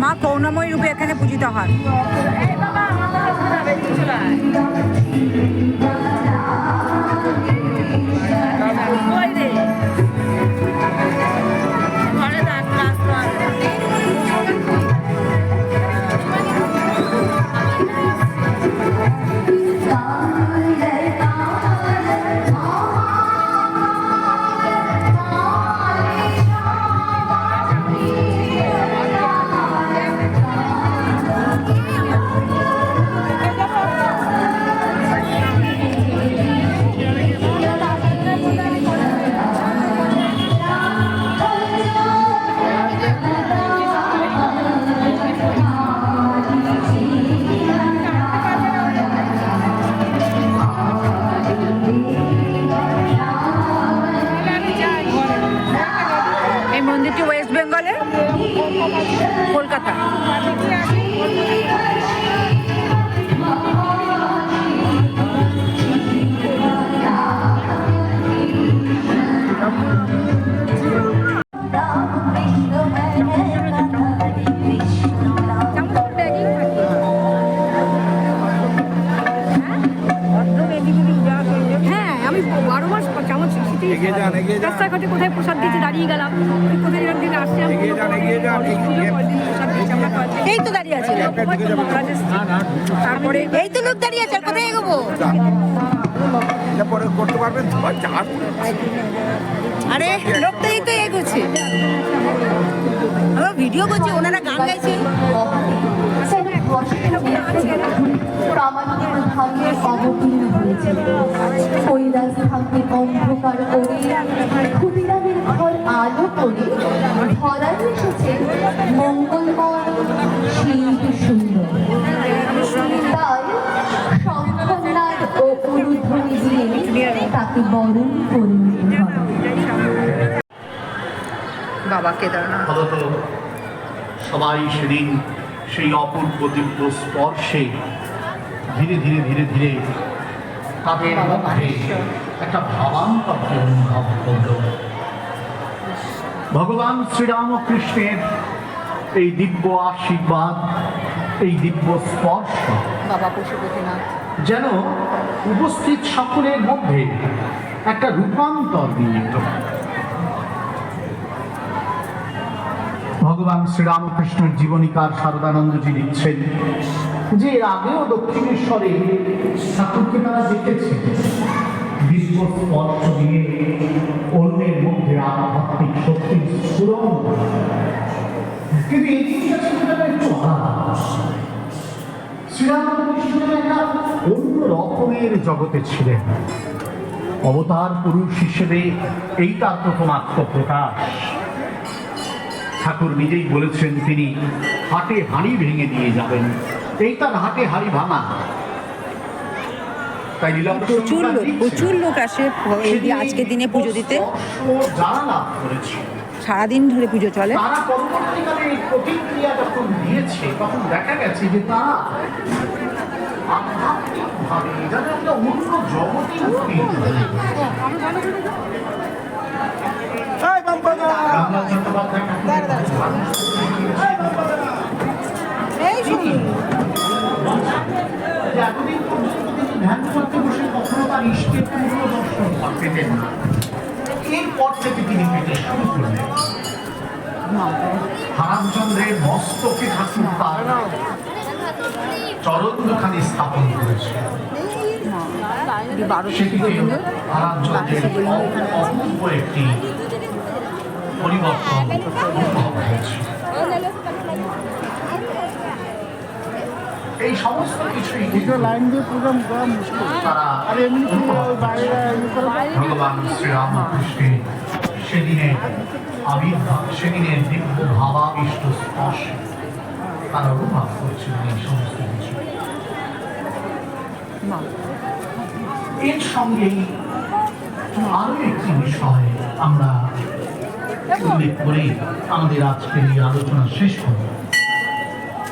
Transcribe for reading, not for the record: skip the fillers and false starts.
মা করুণাময়ী রূপে এখানে পূজিত হয়। এই মন্দিরটি ওয়েস্ট বেঙ্গলে, কলকাতা। হ্যাঁ, আমি 12 মাস কেমন রাস্তাঘাটে কোথায় প্রসাদ দিতে দাঁড়িয়ে গেলাম, কোথায় দিকে আসছিলাম, এই তো দাঁড়িয়ে আছে, তারপরে এই তো লোক দাঁড়িয়ে আছে, কোথায় এগোবো? করতে পারবেন আরে লোকটা এই তো এগোচ্ছে, আমরা ভিডিও করছি, ওনারা গান গাইছে। অন্ধকার করে ক্ষুদিরামের ঘর আলো করে ধরায় এসেছে মঙ্গলময় শিল্প সুন্দর। তাই শঙ্খনাদ ও উলুধ্বনি দিয়ে তাকে বরণ করে নিতে হবে। বাবা কেদারনাথ সবাই সেদিন সেই অপূর্ব দিব্য স্পর্শে ধীরে ধীরে ধীরে ধীরে তাদের মধ্যে একটা ভাবান্তরকে অনুভব করল। ভগবান শ্রীরামকৃষ্ণের এই দিব্য আশীর্বাদ, এই দিব্য স্পর্শ বাবা পশুপতিনাথ যেন উপস্থিত সকলের মধ্যে একটা রূপান্তর নিয়ে এলো। ভগবান শ্রীরামকৃষ্ণের জীবনীকার শারদানন্দজি লিখছেন যে এর আগেও দক্ষিণেশ্বরে ঠাকুরকে তারা দেখেছে দিব্য স্পর্শ দিয়ে অন্যের মধ্যে আধ্যাত্মিক শক্তির স্ফুরণ, কিন্তু এই জিনিসটা ছিল একটু আলাদা। শ্রীরামকৃষ্ণ একটা অন্য রকমের জগতে ছিলেন। অবতার পুরুষ হিসেবে এই তার প্রথম আত্মপ্রকাশ। ঠাকুর নিজেই বলেছেন তিনি হাটে হাঁড়ি ভেঙে দিয়ে যাবেন, এই তার হাটে হাঁড়ি ভাঙা। তাই প্রচুর লোক আসে আজকের দিনে পুজো দিতে, যারা লাভ করেছে সারাদিন ধরে পুজো চলে। তারা পরবর্তীকালে এই প্রতিক্রিয়া যখন দিয়েছে তখন দেখা গেছে যে তারা আধ্যাত্মিকভাবে যেন একটা অন্য জগতে উৎপীড়িত হয়ে গেছে। এতদিন পর্যন্ত তিনি ধ্যান করতে বসে কখনো তার ইষ্টের পূর্ণ দর্শন পেতেন না। এরপর থেকে তিনি পেতে শুরু করলেন। হারামচন্দ্রের মস্তকে ঠাকুর তার চরণখানি স্থাপন করেছে। হারামচন্দ্রের অপূর্ব একটি পরিবর্তন অনুভব হয়েছে। এই সমস্ত কিছুই লাইন দিয়ে প্রোগ্রাম করা মুশকিল। তারা ভগবান শ্রীরামকৃষ্ণের সেদিনের আবির্ভাব, সেদিনের দিব্য ভাবাবিষ্ট স্পর্শে তারা অনুভব করছিলেন এই সমস্ত কিছু। এর সঙ্গেই আরো একটি বিষয় আমরা উল্লেখ করে আমাদের আজকের এই আলোচনা শেষ করব।